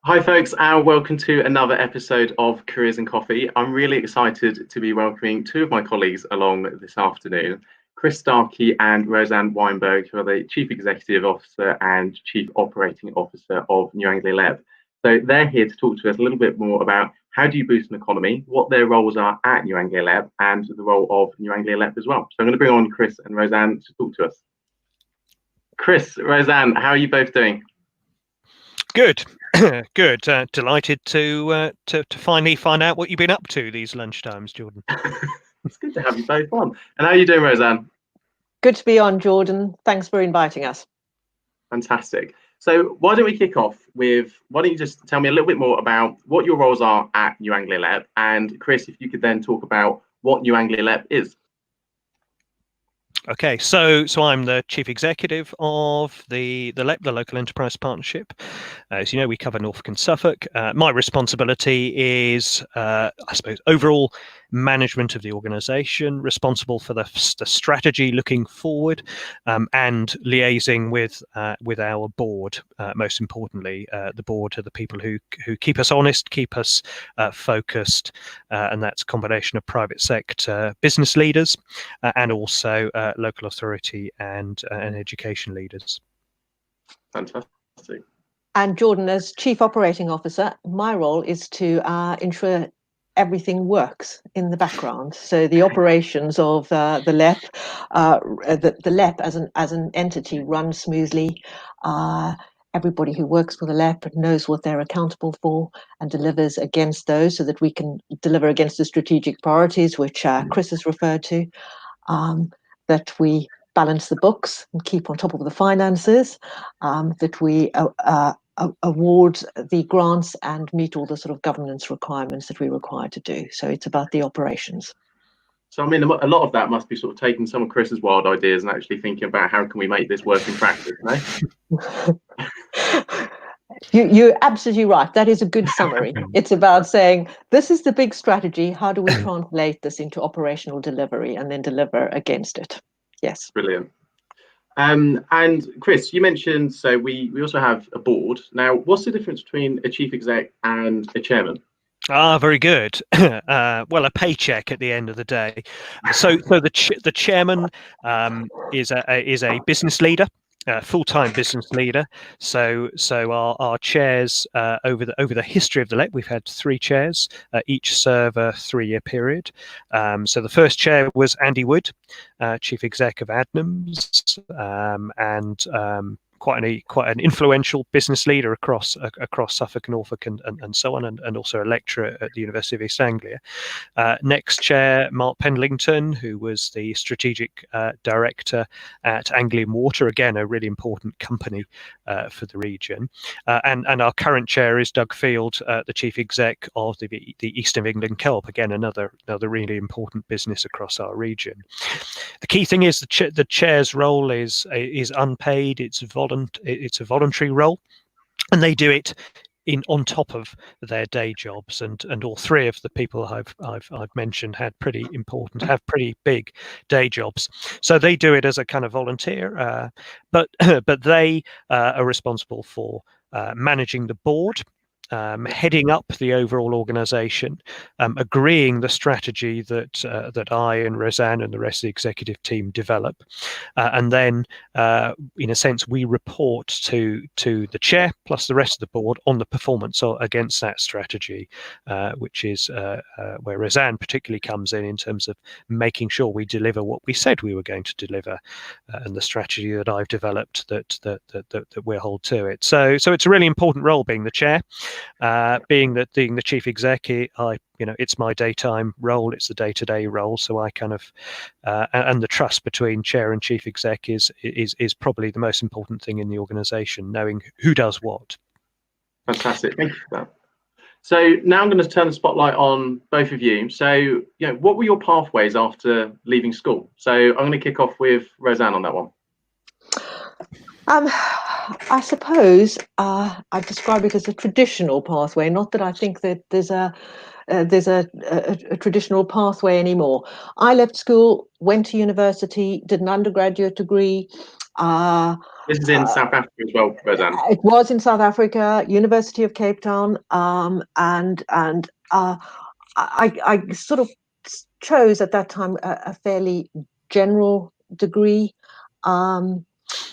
Hi, folks, and welcome to another episode of Careers and Coffee. I'm really excited to be welcoming two of my colleagues along this afternoon, Chris Starkie and Rosanne Wijnberg, who are the Chief Executive Officer and Chief Operating Officer of New Anglia LEP. So they're here to talk to us a little bit more about how do you boost an economy, what their roles are at New Anglia LEP, and the role of New Anglia LEP as well. So I'm going to bring on Chris and Rosanne to talk to us. Chris, Rosanne, how are you both doing? Good, good. Delighted to finally find out what you've been up to these lunchtimes, Jordan. It's good to have you both on. And how are you doing, Rosanne? Good to be on, Jordan. Thanks for inviting us. Fantastic. So why don't we kick off with, why don't you just tell me a little bit more about what your roles are at New Anglia LEP, and Chris, if you could then talk about what New Anglia LEP is. Okay, so I'm the chief executive of the LEP, the Local Enterprise Partnership. As you know, we cover Norfolk and Suffolk. My responsibility is, I suppose, overall management of the organisation, responsible for the strategy looking forward, and liaising with our board. Most importantly, the board are the people who keep us honest, keep us focused, and that's a combination of private sector business leaders and also local authority and education leaders. Fantastic. And Jordan, as Chief Operating Officer, my role is to ensure everything works in the background. So the operations of the LEP, the LEP as an entity runs smoothly. Everybody who works for the LEP knows what they're accountable for and delivers against those, so that we can deliver against the strategic priorities, which Chris has referred to. That we balance the books and keep on top of the finances, that we award the grants and meet all the sort of governance requirements that we're required to do. So it's about the operations. So, I mean, a lot of that must be sort of taking some of Chris's wild ideas and actually thinking about how can we make this work in practice, no? You're absolutely right. That is a good summary. It's about saying, this is the big strategy. How do we translate this into operational delivery and then deliver against it? Yes. Brilliant. And Chris, you mentioned, so we also have a board. Now, what's the difference between a chief exec and a chairman? Very good. Well, a paycheck at the end of the day. So the chairman is a business leader. Full-time business leader. So our chairs over the history of the LEP, we've had 3 chairs, each serve a 3-year period. So the first chair was Andy Wood, chief exec of Adnams, and quite an influential business leader across Suffolk, Norfolk, and so on, and also a lecturer at the University of East Anglia. Next chair, Mark Pendlington, who was the strategic director at Anglian Water, again a really important company for the region. And our current chair is Doug Field, the chief exec of the East of England Kelp, again another really important business across our region. The key thing is the chair's role is unpaid. It's a voluntary role, and they do it on top of their day jobs. And all 3 of the people I've mentioned have pretty big day jobs. So they do it as a kind of volunteer, but they are responsible for managing the board, heading up the overall organisation, agreeing the strategy that I and Rosanne and the rest of the executive team develop, and then, in a sense, we report to the chair plus the rest of the board on the performance against that strategy, which is where Rosanne particularly comes in terms of making sure we deliver what we said we were going to deliver, and the strategy that I've developed that we'll hold to it. So it's a really important role being the chair. Being the chief exec, it's my daytime role, it's the day-to-day role. So I kind of and the trust between chair and chief exec is probably the most important thing in the organisation, knowing who does what. Fantastic, thank you for that. So now I'm going to turn the spotlight on both of you. So, what were your pathways after leaving school? So I'm going to kick off with Rosanne on that one. I suppose I'd describe it as a traditional pathway. Not that I think that there's a traditional pathway anymore. I left school, went to university, did an undergraduate degree, This is in South Africa as well, Rosanne. It was in South Africa, University of Cape Town, and I sort of chose at that time a fairly general degree.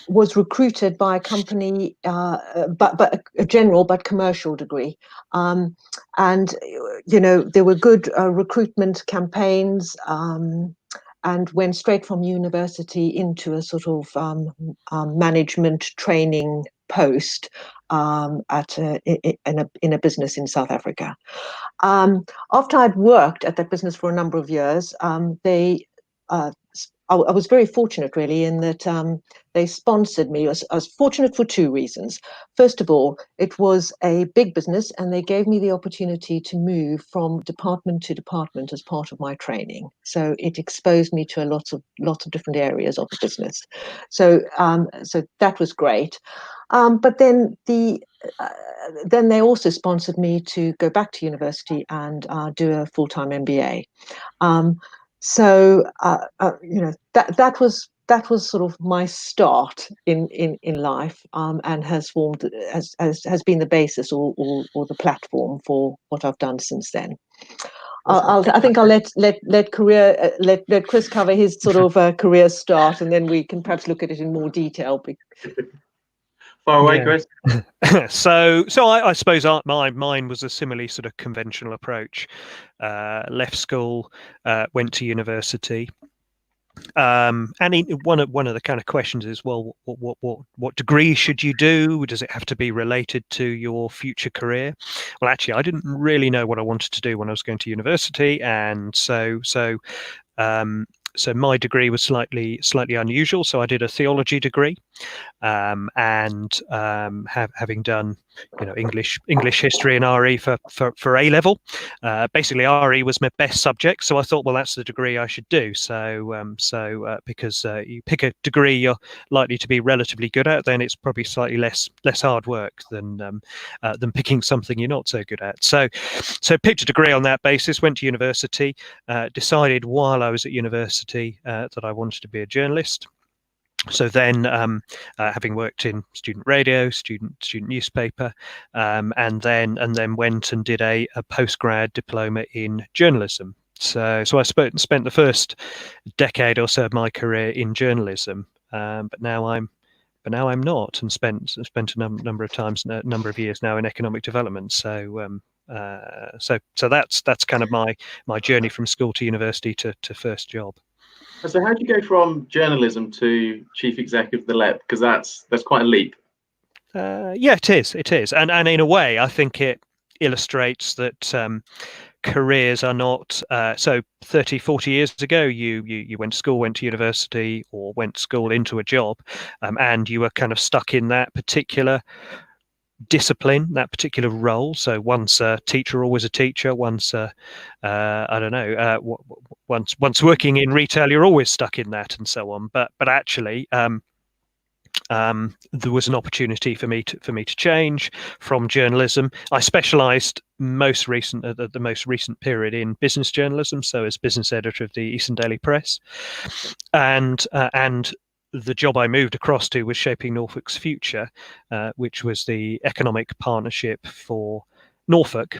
Was recruited by a company, but a general but commercial degree, and there were good recruitment campaigns, and went straight from university into a sort of management training post in a business in South Africa. After I'd worked at that business for a number of years, I was very fortunate, really, in that they sponsored me. I was fortunate for two reasons. First of all, it was a big business, and they gave me the opportunity to move from department to department as part of my training. So it exposed me to lots of different areas of the business. So that was great. But then then they also sponsored me to go back to university and do a full-time MBA. So that was sort of my start in life, and has been the basis or the platform for what I've done since then. I think I'll let Chris cover his sort of career start, and then we can perhaps look at it in more detail. Far away, Chris. So I suppose mine was a similarly sort of conventional approach. Left school, went to university, and one of the kind of questions is, well, what degree should you do? Does it have to be related to your future career? Well, actually, I didn't really know what I wanted to do when I was going to university, and so my degree was slightly unusual. So I did a theology degree, and having done English history and RE for A level, basically RE was my best subject. So I thought, well, that's the degree I should do. So because you pick a degree you're likely to be relatively good at, then it's probably slightly less hard work than picking something you're not so good at. So picked a degree on that basis. Went to university. Decided while I was at university that I wanted to be a journalist. So then, having worked in student radio, student newspaper, and then went and did a postgrad diploma in journalism. So I spent the first decade or so of my career in journalism, but now I'm not, and spent a number of years now in economic development. So that's kind of my journey from school to university to first job. So how do you go from journalism to chief executive of the LEP? Because that's quite a leap. Yeah, it is, and in a way, I think it illustrates that careers are not so 30, 40 years ago. You went to school, went to university, or went to school into a job, and you were kind of stuck in that particular discipline, that particular role. So once a teacher, always a teacher. Once I don't know, once working in retail, you're always stuck in that, and so on. But actually, there was an opportunity for me to change from journalism. I specialised the most recent period in business journalism, so as business editor of the Eastern Daily Press, and the job I moved across to was shaping Norfolk's future, which was the economic partnership for Norfolk.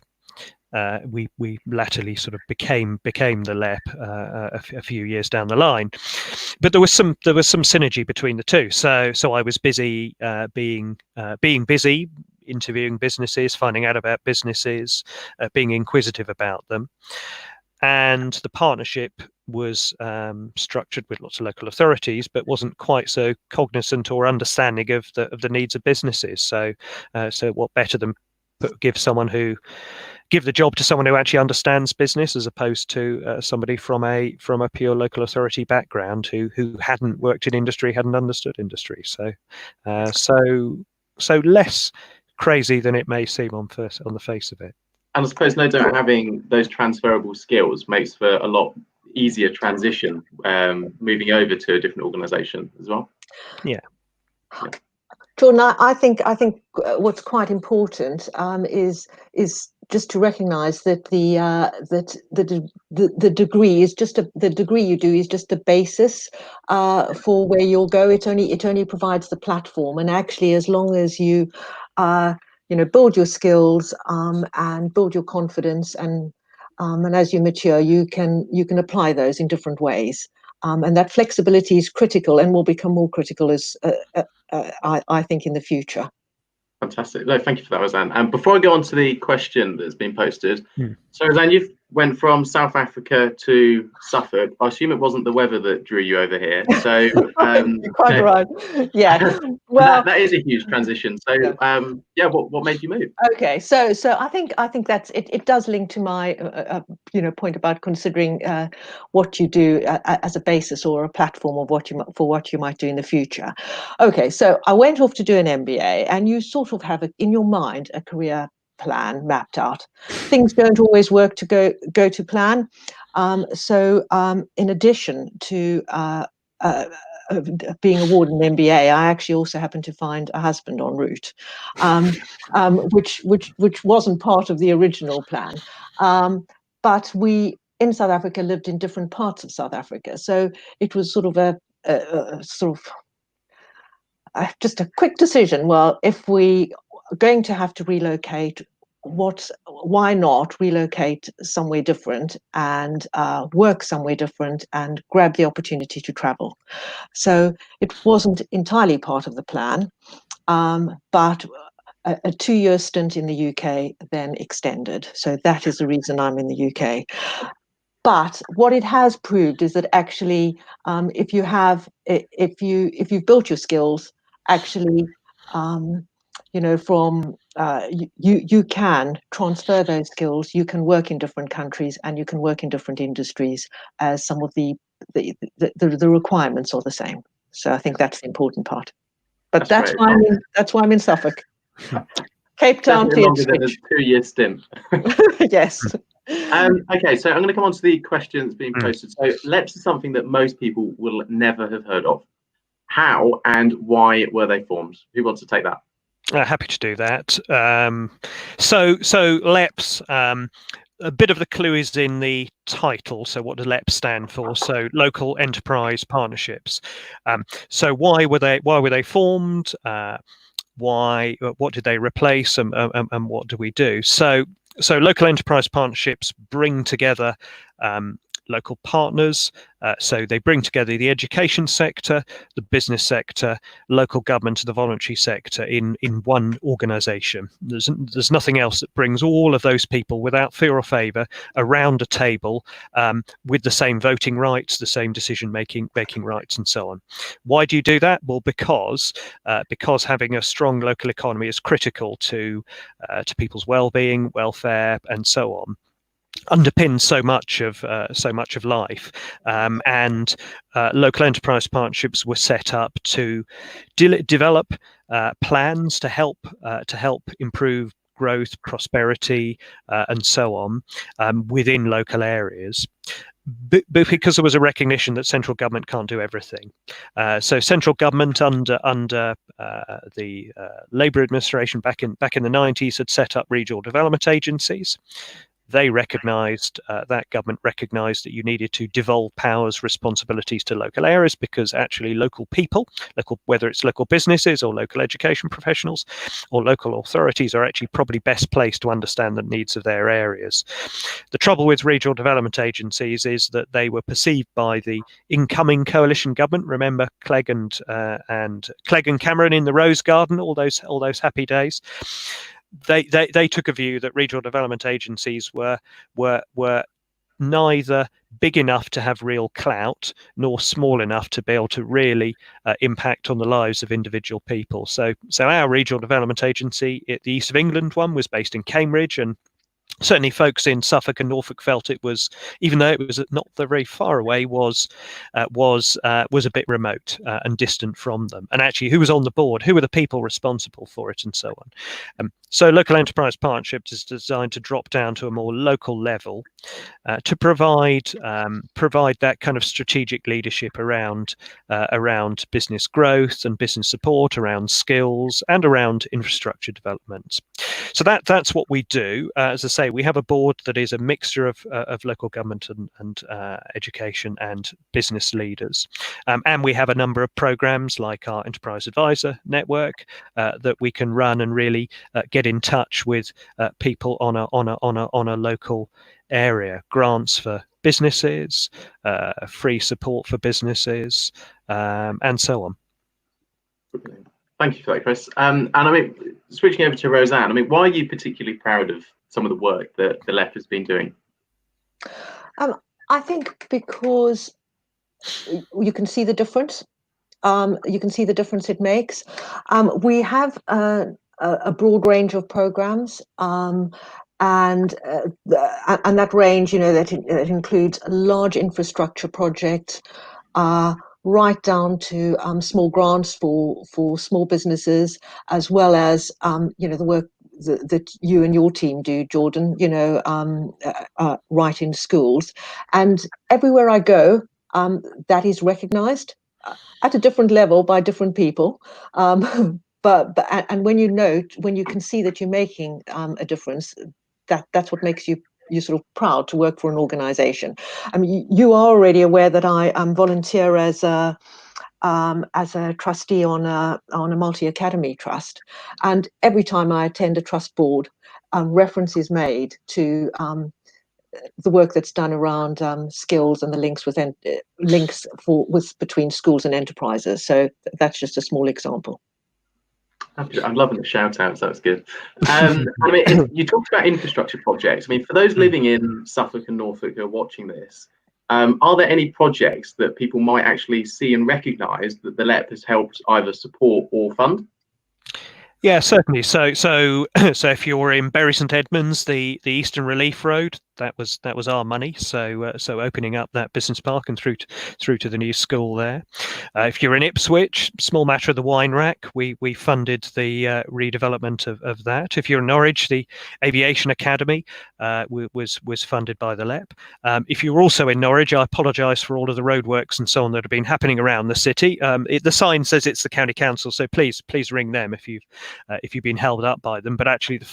We latterly sort of became the LEP a few years down the line, but there was some synergy between the two. So I was busy being busy, interviewing businesses, finding out about businesses, being inquisitive about them. And the partnership was structured with lots of local authorities, but wasn't quite so cognizant or understanding of the needs of businesses. So what better than give the job to someone who actually understands business, as opposed to somebody from a pure local authority background who hadn't worked in industry, hadn't understood industry. So less crazy than it may seem on the face of it. And I suppose no doubt having those transferable skills makes for a lot easier transition, moving over to a different organisation as well. Yeah. Jordan, I think what's quite important is just to recognise that the degree is just the degree you do is just the basis for where you'll go. It only provides the platform, and actually, as long as you build your skills and build your confidence, and as you mature, you can apply those in different ways. And that flexibility is critical, and will become more critical as I think in the future. Fantastic. No, thank you for that, Rosanne. And before I go on to the question that's been posted, Mm. so Rosanne, you went from South Africa to Suffolk. I assume it wasn't the weather that drew you over here. So You're quite right. Yeah. Well, that is a huge transition. So what made you move? Okay, so I think that's it. It does link to my point about considering what you do as a basis or a platform of what you might do in the future. Okay, so I went off to do an MBA, and you sort of have in your mind a career plan mapped out. Things don't always work to go to plan. So in addition to being awarded an MBA, I actually also happened to find a husband en route, which wasn't part of the original plan. But we in South Africa lived in different parts of South Africa, so it was sort of just a quick decision. Well, if we are going to have to relocate, why not relocate somewhere different and work somewhere different and grab the opportunity to travel? So it wasn't entirely part of the plan, but a 2-year stint in the UK then extended. So that is the reason I'm in the UK. But what it has proved is that actually, if you've built your skills, actually, you can transfer those skills. You can work in different countries, and you can work in different industries, as some of the requirements are the same. So I think that's the important part. But that's why I'm in Suffolk. Cape Town, longer than a 2-year stint. Yes. Okay, so I'm going to come on to the questions being posted. So LEPs is something that most people will never have heard of. How and why were they formed? Who wants to take that? Happy to do that. So LEPs, a bit of the clue is in the title. So what does LEP stand for? So local enterprise partnerships. So why were they formed? What did they replace, and what do we do? So local enterprise partnerships bring together local partners. So they bring together the education sector, the business sector, local government, and the voluntary sector in one organisation. There's nothing else that brings all of those people without fear or favour around a table with the same voting rights, the same decision making rights, and so on. Why do you do that? Well, because having a strong local economy is critical to people's well-being, welfare, and so on. Underpins so much of life, and local enterprise partnerships were set up to develop plans to help improve growth, prosperity, and so on within local areas. But because there was a recognition that central government can't do everything, so central government under the Labour administration back in the 90s had set up regional development agencies. They recognised, that government recognised that you needed to devolve powers, responsibilities to local areas, because actually local people, whether it's local businesses or local education professionals or local authorities, are actually probably best placed to understand the needs of their areas. The trouble with regional development agencies is that they were perceived by the incoming coalition government. Remember Clegg and Cameron in the Rose Garden, all those happy days. They took a view that regional development agencies were neither big enough to have real clout nor small enough to be able to really impact on the lives of individual people. So our regional development agency, the East of England one, was based in Cambridge, and certainly folks in Suffolk and Norfolk felt it was, even though it was not very far away, was a bit remote and distant from them. And actually, who was on the board? Who were the people responsible for it, and so on. So local enterprise partnerships is designed to drop down to a more local level to provide that kind of strategic leadership around business growth and business support, around skills, and around infrastructure development. So that's what we do. As I say, we have a board that is a mixture of local government and education and business leaders, and we have a number of programs like our Enterprise Adviser Network that we can run and really get in touch with people on a local area, grants for businesses, free support for businesses, and so on. Thank you for that, Chris. And I mean, switching over to Rosanne, I mean, why are you particularly proud of some of the work that the LEP has been doing? I think because you can see the difference. You can see the difference it makes. We have a broad range of programs, and that range, that includes large infrastructure projects, right down to small grants for small businesses, as well as the work that you and your team do, Jordan. Right in schools, and everywhere I go, that is recognised at a different level by different people. But when you can see that you're making a difference, that's what makes you sort of proud to work for an organisation. I mean, you are already aware that I volunteer as a trustee on a multi-academy trust, and every time I attend a trust board, reference is made to the work that's done around skills and the links between schools and enterprises. So that's just a small example. I'm loving the shout outs. That's good. I mean, you talked about infrastructure projects. I mean, for those living in Suffolk and Norfolk who are watching this, are there any projects that people might actually see and recognise that the LEP has helped either support or fund? Yeah, certainly. So if you're in Bury St Edmunds, the Eastern Relief Road, that was our money. So opening up that business park and through to the new school there. If you're in Ipswich, small matter of the wine rack, we funded the redevelopment of that. If you're in Norwich, the Aviation Academy was funded by the LEP. If you're also in Norwich, I apologise for all of the roadworks and so on that have been happening around the city. The sign says it's the county council, so please ring them if you've been held up by them. But actually, the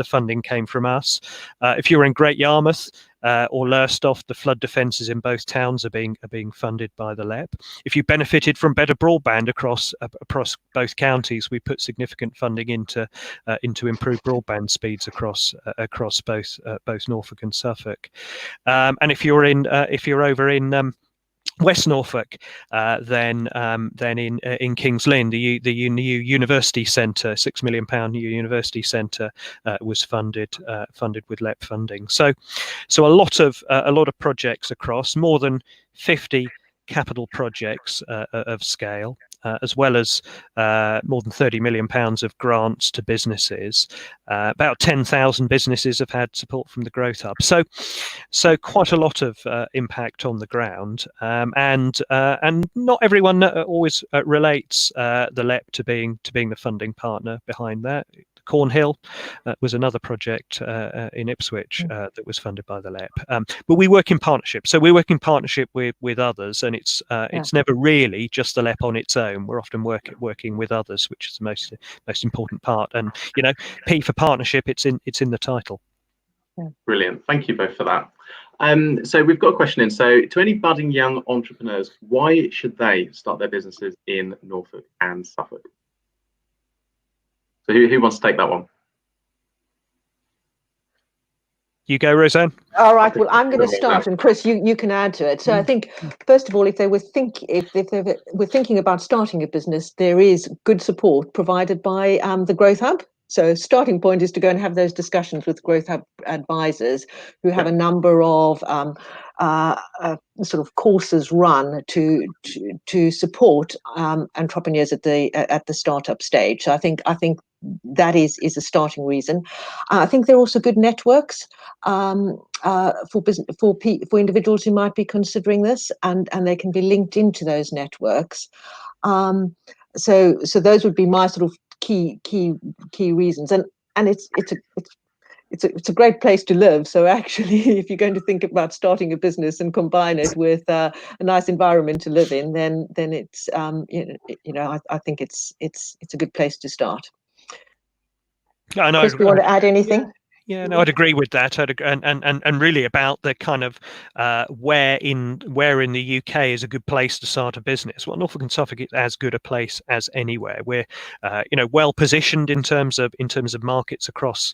funding came from us. If you're in Great Yarmouth or Lowestoft, the flood defences in both towns are being funded by the LEP. If you benefited from better broadband across both counties, we put significant funding into improved broadband speeds across both Norfolk and Suffolk. And if you're over in West Norfolk, then in King's Lynn, the new university centre, £6 million new university centre, was funded with LEP funding. So a lot of projects across more than 50 capital projects of scale. As well as more than £30 million of grants to businesses. About 10,000 businesses have had support from the Growth Hub. So quite a lot of impact on the ground, and not everyone always relates the LEP to being the funding partner behind that. Cornhill was another project in Ipswich that was funded by the LEP. But we work in partnership. So we work in partnership with others, and it's never really just the LEP on its own. We're often working with others, which is the most important part. And P for partnership, it's in the title. Brilliant. Thank you both for that. So we've got a question in. So to any budding young entrepreneurs, why should they start their businesses in Norfolk and Suffolk? So who wants to take that one? You go, Rosanne. All right. Well, I'm going to start, and Chris, you can add to it. So I think, first of all, if they were thinking about starting a business, there is good support provided by the Growth Hub. So starting point is to go and have those discussions with Growth Hub advisors who have a number of sort of courses run to support entrepreneurs at the startup stage. So I think that is a starting reason. I think there are also good networks for business for individuals who might be considering this, and they can be linked into those networks. So those would be my sort of key reasons, and it's a great place to live. So actually, if you're going to think about starting a business and combine it with a nice environment to live in, then it's I think it's a good place to start. I know. Chris, do you want to add anything? Yeah, no, I'd agree with that. And really about the kind of where in the UK is a good place to start a business. Well, Norfolk and Suffolk is as good a place as anywhere. We're well positioned in terms of markets across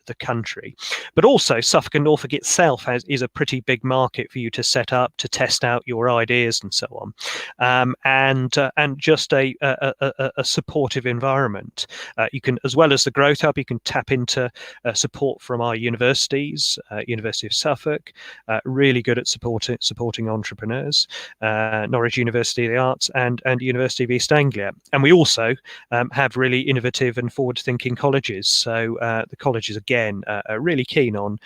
the country, but also Suffolk and Norfolk itself is a pretty big market for you to set up, to test out your ideas and so on, and just a supportive environment. You can, as well as the Growth Hub, you can tap into support from our universities, University of Suffolk, really good at supporting entrepreneurs, Norwich University of the Arts, and University of East Anglia. And we also have really innovative and forward-thinking colleges. So the colleges, again, are really keen on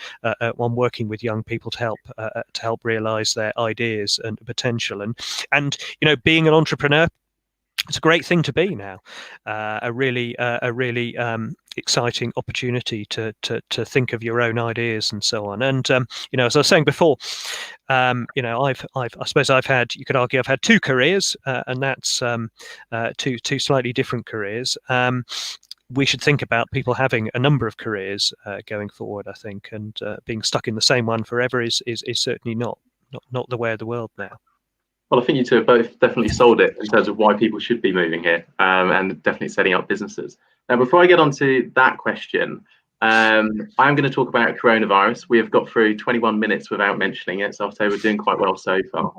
working with young people to help realise their ideas and potential. And being an entrepreneur, it's a great thing to be now. A really exciting opportunity to think of your own ideas and so on. And as I was saying before, I suppose you could argue I've had two careers, and that's two slightly different careers. We should think about people having a number of careers going forward, I think, and being stuck in the same one forever is certainly not the way of the world now. Well, I think you two have both definitely sold it in terms of why people should be moving here, and definitely setting up businesses. Now, before I get on to that question, I'm going to talk about coronavirus. We have got through 21 minutes without mentioning it, so I'll say we're doing quite well so far.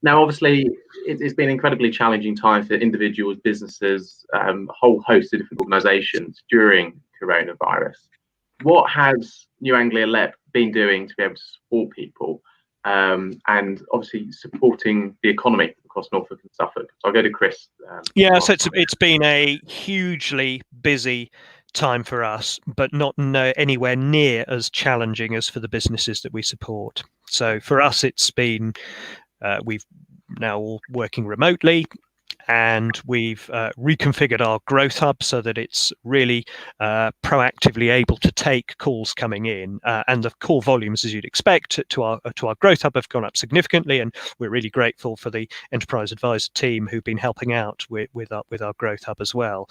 Now, obviously, it's been an incredibly challenging time for individuals, businesses, a whole host of different organisations during coronavirus. What has New Anglia LEP been doing to be able to support people, and obviously supporting the economy across Norfolk and Suffolk? So I'll go to Chris. So it's been a hugely busy time for us, but not anywhere near as challenging as for the businesses that we support. So for us, it's been we've now all working remotely, and we've reconfigured our Growth Hub so that it's really proactively able to take calls coming in, and the call volumes, as you'd expect, to our Growth Hub have gone up significantly, and we're really grateful for the Enterprise Adviser team who've been helping out with our Growth Hub as well.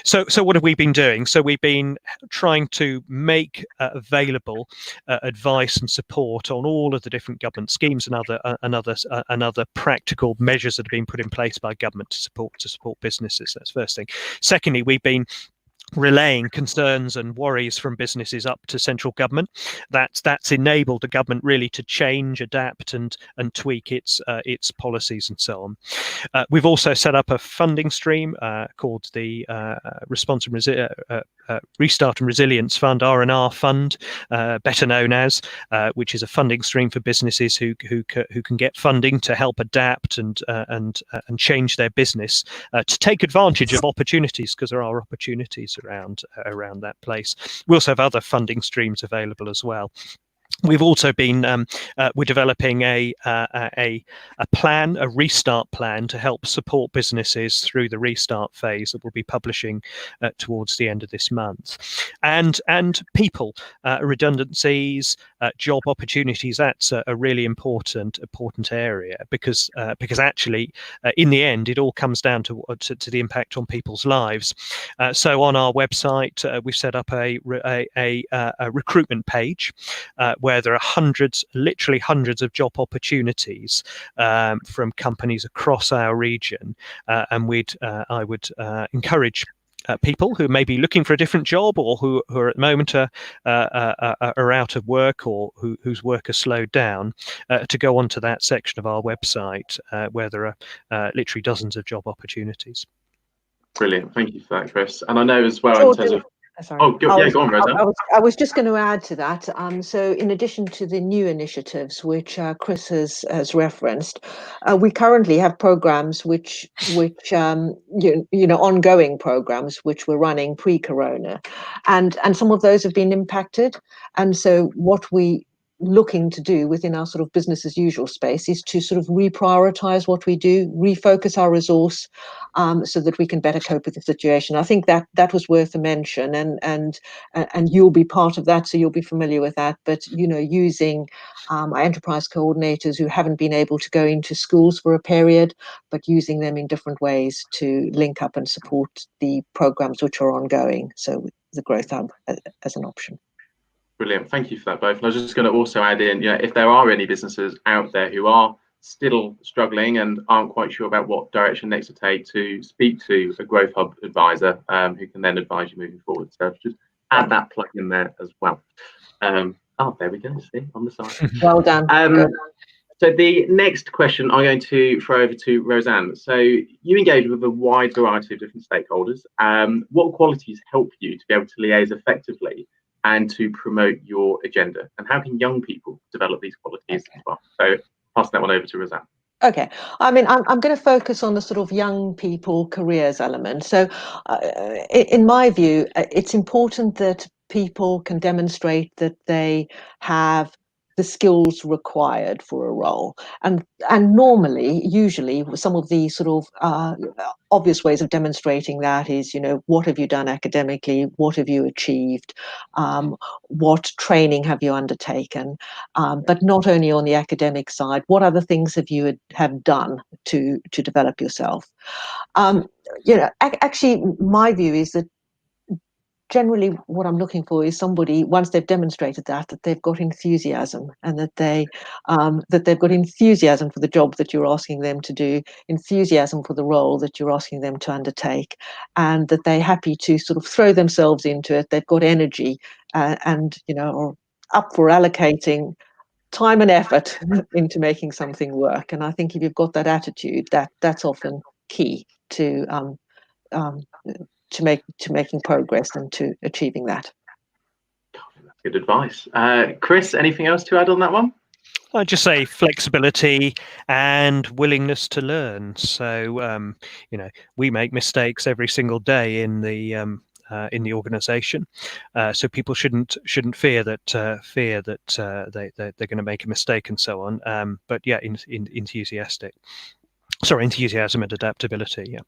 So what have we been doing? So we've been trying to make available advice and support on all of the different government schemes and other practical measures that have been put in place by government to support businesses. That's first thing. Secondly, we've been relaying concerns and worries from businesses up to central government. That's enabled the government really to change, adapt, and tweak its policies and so on. We've also set up a funding stream called the Restart and Resilience Fund, R&R Fund, better known as, which is a funding stream for businesses who can get funding to help adapt and change their business to take advantage of opportunities, because there are opportunities around that place. We also have other funding streams available as well. We've also been we're developing a plan, a restart plan, to help support businesses through the restart phase that we'll be publishing towards the end of this month. And people, redundancies, job opportunities. That's a really important area, because actually in the end it all comes down to the impact on people's lives. So on our website we've set up a recruitment page where there are literally hundreds of job opportunities from companies across our region, and I would encourage people who may be looking for a different job, or who are at the moment are out of work, or whose work has slowed down, to go onto that section of our website where there are literally dozens of job opportunities. Brilliant, thank you for that, Chris. And I know as well, George, in terms of Sorry. Oh, go on, Rosanne. I was just going to add to that. So in addition to the new initiatives, which Chris has referenced, we currently have programs which ongoing programs which were running pre-corona, and some of those have been impacted. And so what we looking to do within our sort of business as usual space is to sort of reprioritize what we do, refocus our resource, so that we can better cope with the situation. I think that was worth a mention, and you'll be part of that, so you'll be familiar with that. But using our enterprise coordinators who haven't been able to go into schools for a period, but using them in different ways to link up and support the programs which are ongoing. So the Growth Hub as an option. Brilliant. Thank you for that, both. And I was just going to also add in, if there are any businesses out there who are still struggling and aren't quite sure about what direction next to take, to speak to a Growth Hub advisor who can then advise you moving forward. So just add that plug in there as well. There we go. See, on the side. Well done. So the next question I'm going to throw over to Rosanne. So you engage with a wide variety of different stakeholders. What qualities help you to be able to liaise effectively and to promote your agenda? And how can young people develop these qualities as well? So pass that one over to Rosanne. Okay, I mean, I'm going to focus on the sort of young people careers element. So in my view, it's important that people can demonstrate that they have the skills required for a role, and usually some of the sort of obvious ways of demonstrating that is, what have you done academically, what have you achieved, what training have you undertaken, but not only on the academic side, what other things have you have done to develop yourself. Actually, my view is that generally what I'm looking for is somebody, once they've demonstrated that they've got enthusiasm, and that they've got enthusiasm for the job that you're asking them to do, enthusiasm for the role that you're asking them to undertake, and that they're happy to sort of throw themselves into it. They've got energy, and are up for allocating time and effort into making something work. And I think if you've got that attitude, that's often key to making progress and to achieving that. That's good advice. Chris, anything else to add on that one? I'd just say flexibility and willingness to learn. So, we make mistakes every single day in the organisation, so people shouldn't fear that they're going to make a mistake and so on. But yeah, enthusiasm and adaptability. Yeah.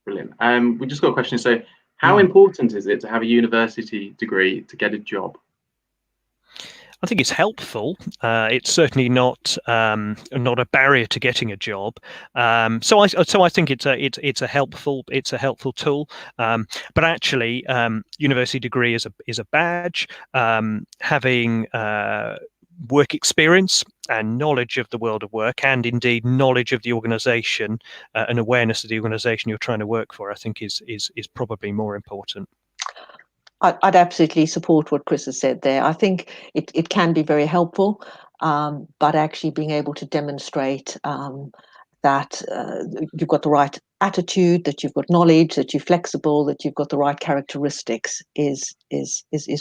Brilliant. We just got a question. So, how important is it to have a university degree to get a job? I think it's helpful. It's certainly not a barrier to getting a job. So I think it's a helpful tool. But actually, university degree is a badge. Having work experience and knowledge of the world of work, and indeed knowledge of the organisation and awareness of the organisation you're trying to work for, I think is probably more important. I'd absolutely support what Chris has said there. I think it can be very helpful, but actually being able to demonstrate that you've got the right attitude, that you've got knowledge, that you're flexible, that you've got the right characteristics is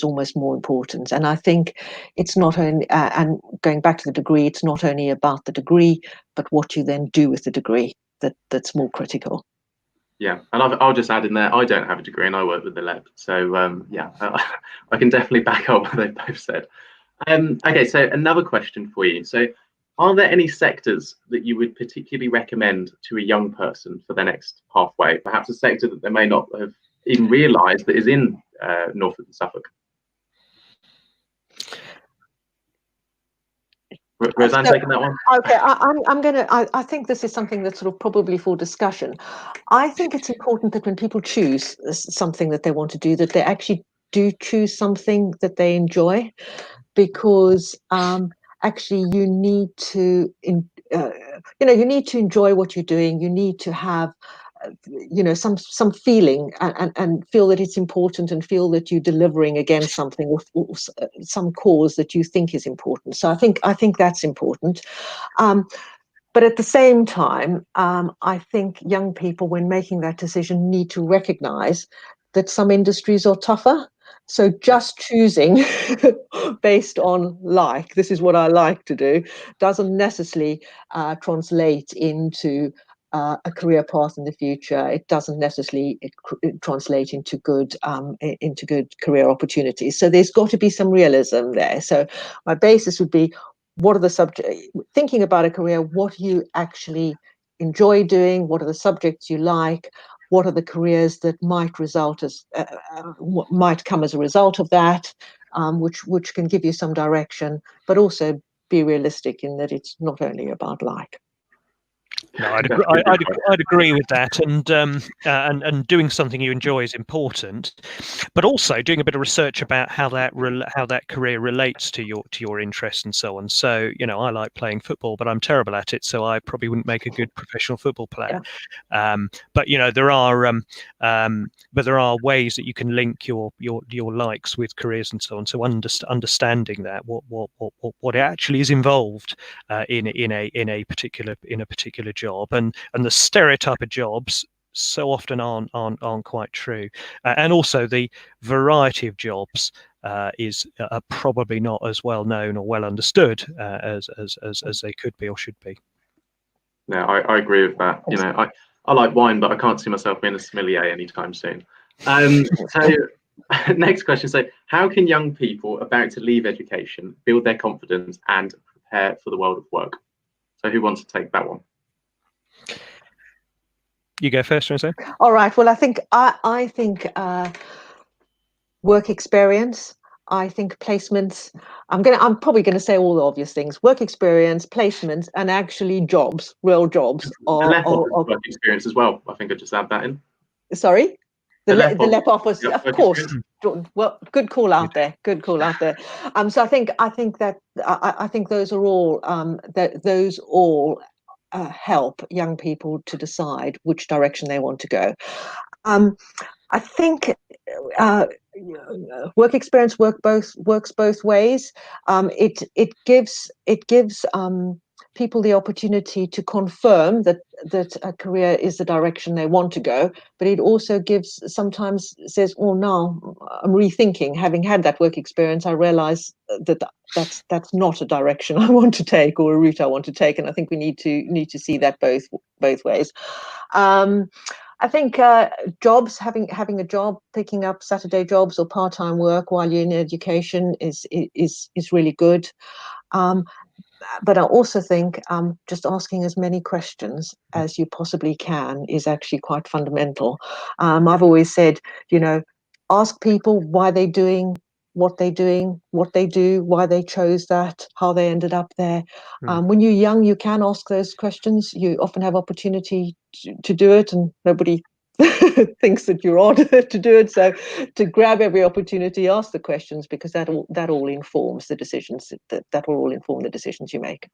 almost more important. And I think it's not only, and going back to the degree, it's not only about the degree, but what you then do with the degree that's more critical. Yeah, and I'll just add in there, I don't have a degree and I work with the LEP. So yeah, I can definitely back up what they've both said. Okay, so another question for you. So are there any sectors that you would particularly recommend to a young person for their next pathway? Perhaps a sector that they may not have even realised that is in Norfolk and Suffolk? Rosanne, taking that one? Okay, I think this is something that's sort of probably for discussion. I think it's important that when people choose something that they want to do, that they actually do choose something that they enjoy, because actually you need to, you need to enjoy what you're doing. You need to have some feeling and feel that it's important, and feel that you're delivering against something, or some cause that you think is important. So I think that's important. But at the same time, I think young people, when making that decision, need to recognize that some industries are tougher. So just choosing based on this is what I like to do, doesn't necessarily translate into a career path in the future. It doesn't necessarily translate into good career opportunities. So there's got to be some realism there. So my basis would be, what are the subjects, thinking about a career, what do you actually enjoy doing? What are the subjects you like? What are the careers that might come as a result of that, which can give you some direction, but also be realistic in that it's not only about like. No, I'd agree with that, and doing something you enjoy is important, but also doing a bit of research about how that career relates to your interests and so on. So, I like playing football, but I'm terrible at it, so I probably wouldn't make a good professional football player. Yeah. But there are ways that you can link your likes with careers and so on. So understanding that what actually is involved in a particular job, and the stereotype of jobs so often aren't quite true, and also the variety of jobs is probably not as well known or well understood as they could be or should be. No, I agree with that. I like wine, but I can't see myself being a sommelier anytime soon. So next question. So how can young people about to leave education build their confidence and prepare for the world of work? So who wants to take that one? You go first, Rosanne. All right. Well, I think work experience. I think placements. I'm probably gonna say all the obvious things: work experience, placements, and actually jobs, real jobs. Work experience as well. I think I just add that in. Sorry, the LEP office, of course. Well, good call out there. Good call out there. So I think those are all those all help young people to decide which direction they want to go. I think work experience works both ways. It gives people the opportunity to confirm that a career is the direction they want to go, but it also sometimes says, oh, now I'm rethinking. Having had that work experience, I realize that's not a direction I want to take or a route I want to take, and I think we need to see that both ways. I think jobs, having a job, picking up Saturday jobs or part-time work while you're in education is really good. But I also think just asking as many questions as you possibly can is actually quite fundamental. I've always said, ask people why they're doing what they're doing, what they do, why they chose that, how they ended up there. When you're young, you can ask those questions. You often have opportunity to do it, and nobody thinks that you're odd to do it. So to grab every opportunity, ask the questions, because that all informs the decisions. That will all inform the decisions you make.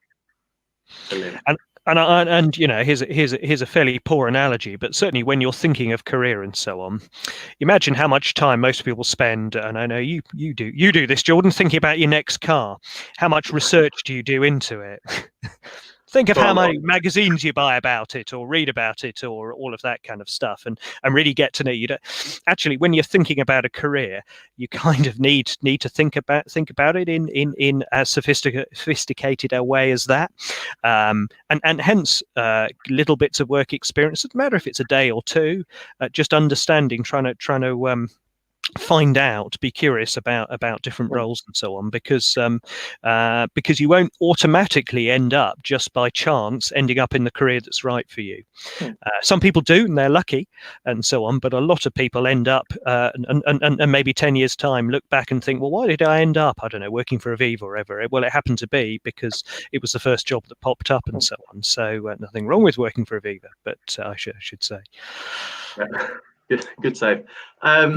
Brilliant. And here's a fairly poor analogy, but certainly when you're thinking of career and so on, imagine how much time most people spend, and I know you do this, Jordan, thinking about your next car. How much research do you do into it? Think of how many magazines you buy about it or read about it or all of that kind of stuff, and really get to know. You don't actually, when you're thinking about a career, you kind of need to think about it in as sophisticated a way as that, and hence little bits of work experience. It doesn't matter if it's a day or two, just understanding, trying to find out, be curious about different roles and so on, because you won't automatically end up just by chance ending up in the career that's right for you. Some people do, and they're lucky and so on, but a lot of people end up and maybe 10 years time look back and think, well, why did I end up, I don't know, working for Aviva or ever? Well, it happened to be because it was the first job that popped up and so on. So nothing wrong with working for Aviva, but I should say. Yeah. Good save. I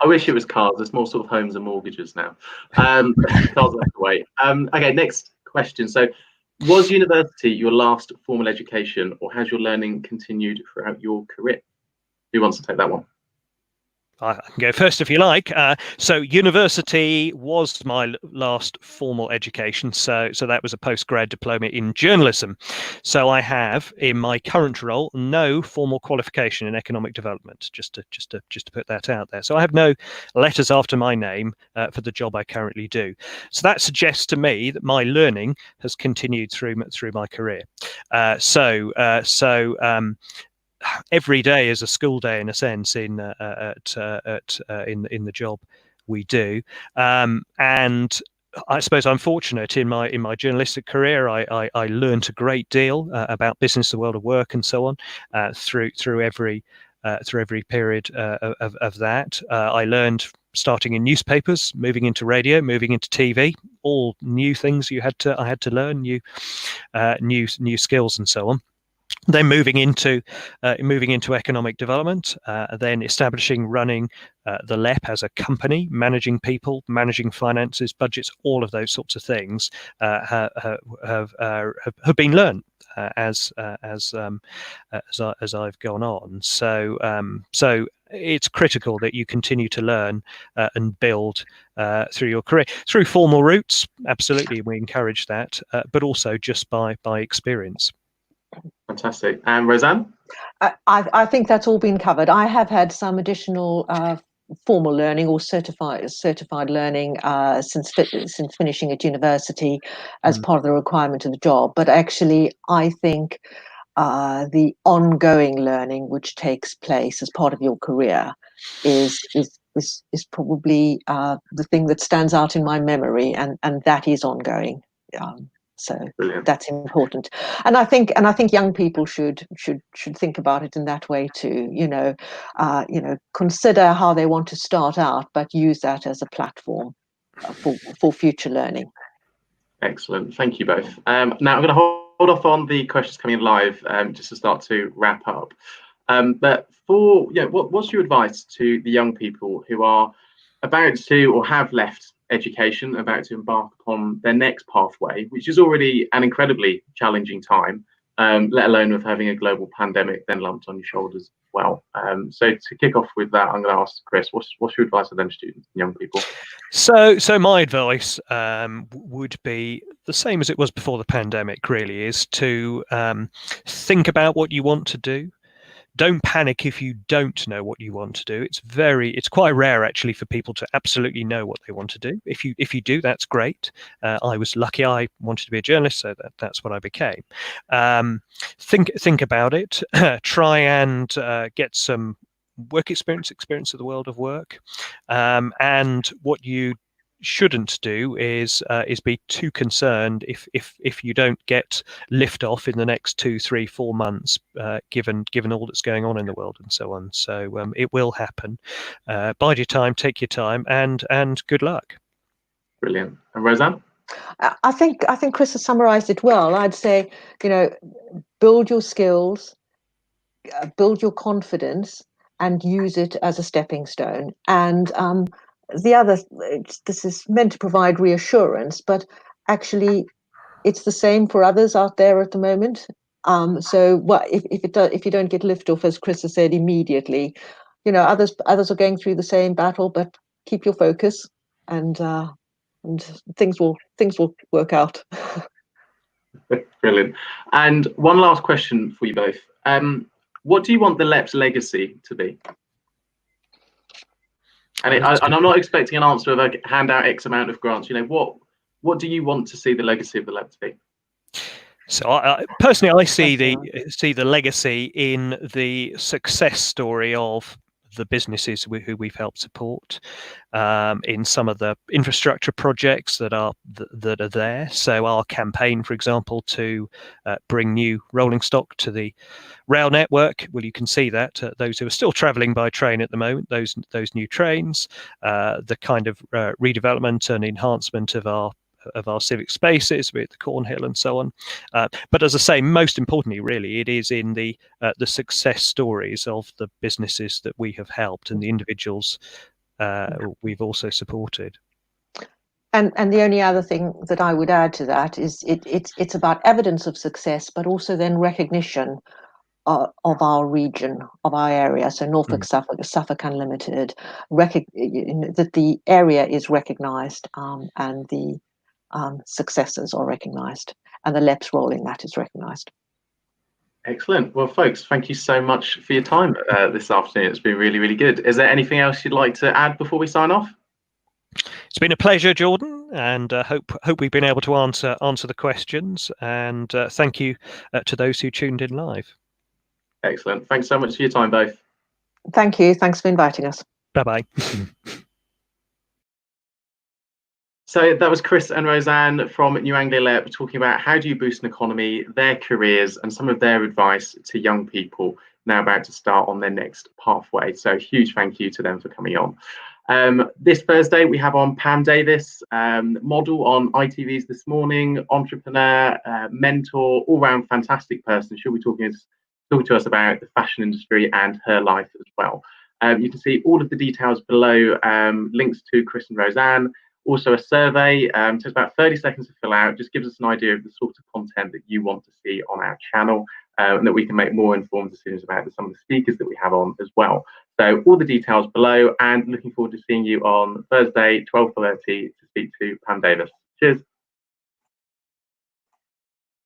wish it was cars. There's more sort of homes and mortgages now. Cars have to wait. Okay, next question. So, was university your last formal education, or has your learning continued throughout your career? Who wants to take that one? I can go first if you like. So university was my last formal education. So that was a postgrad diploma in journalism. So I have in my current role no formal qualification in economic development. Just to put that out there. So I have no letters after my name for the job I currently do. So that suggests to me that my learning has continued through my career. Every day is a school day in a sense in the job we do, and I suppose I'm fortunate in my journalistic career. I learned a great deal about business, the world of work, and so on through every period of that. I learned starting in newspapers, moving into radio, moving into TV, all new things I had to learn, new skills and so on. Then moving into economic development, then running the LEP as a company, managing people, managing finances, budgets, all of those sorts of things have been learned as I've gone on. So it's critical that you continue to learn and build through your career, through formal routes. Absolutely, we encourage that, but also just by experience. Fantastic. And Rosanne? I think that's all been covered. I have had some additional formal learning or certified learning since finishing at university as part of the requirement of the job. But actually, I think the ongoing learning which takes place as part of your career is probably the thing that stands out in my memory, and that is ongoing. So Brilliant. that's important, and I think young people should think about it in that way too. Consider how they want to start out, but use that as a platform for future learning. Excellent. Thank you both. Now I'm going to hold off on the questions coming in live just to start to wrap up. But what's your advice to the young people who are about to or have left education, about to embark upon their next pathway, which is already an incredibly challenging time, let alone with having a global pandemic then lumped on your shoulders as well. So to kick off with that, I'm going to ask Chris, what's your advice to them students and young people? So my advice would be the same as it was before the pandemic, really, is to think about what you want to do. Don't panic if you don't know what you want to do. It's quite rare actually for people to absolutely know what they want to do. If you do, that's great. I was lucky. I wanted to be a journalist, so that's what I became. Think about it. Try and get some work experience of the world of work. And what you shouldn't do is be too concerned if you don't get lift off in the next 2, 3, 4 months, given all that's going on in the world and so on. So it will happen. Bide your time, take your time, and good luck. Brilliant. And Rosanne? I think Chris has summarised it well. I'd say, build your skills, build your confidence, and use it as a stepping stone. And the other, this is meant to provide reassurance, but actually it's the same for others out there at the moment. So if you don't get lift off, as Chris has said, immediately, others are going through the same battle, but keep your focus, and things will work out. Brilliant. And one last question for you both. What do you want the LEP's legacy to be? And I'm not expecting an answer of like hand out X amount of grants. What do you want to see the legacy of the LEP to be? So personally, I see the legacy in the success story of the businesses who we've helped support in some of the infrastructure projects that are there. So our campaign, for example, to bring new rolling stock to the rail network. Well, you can see that those who are still travelling by train at the moment, those new trains, the kind of redevelopment and enhancement of our civic spaces with the Cornhill and so on. But as I say, most importantly, really, it is in the success stories of the businesses that we have helped and the individuals we've also supported. And the only other thing that I would add to that is it's about evidence of success, but also then recognition our region, of our area. So Norfolk, Suffolk Unlimited, that the area is recognised, and the successes are recognised, and the LEP's role in that is recognised. Excellent. Well, folks, thank you so much for your time this afternoon. It's been really, really good. Is there anything else you'd like to add before we sign off? It's been a pleasure, Jordan, and hope we've been able to answer the questions. And thank you to those who tuned in live. Excellent. Thanks so much for your time, both. Thank you. Thanks for inviting us. Bye-bye. So that was Chris and Rosanne from New Anglia LEP talking about how do you boost an economy, their careers, and some of their advice to young people now about to start on their next pathway. So huge thank you to them for coming on. This Thursday, we have on Pam Davis, model on ITV's This Morning, entrepreneur, mentor, all-round fantastic person. She'll be talking to us about the fashion industry and her life as well. You can see all of the details below, links to Chris and Rosanne. Also a survey, takes about 30 seconds to fill out, just gives us an idea of the sort of content that you want to see on our channel, and that we can make more informed decisions about some of the speakers that we have on as well. So all the details below, and looking forward to seeing you on Thursday, 12:30 to speak to Pam Davis. Cheers.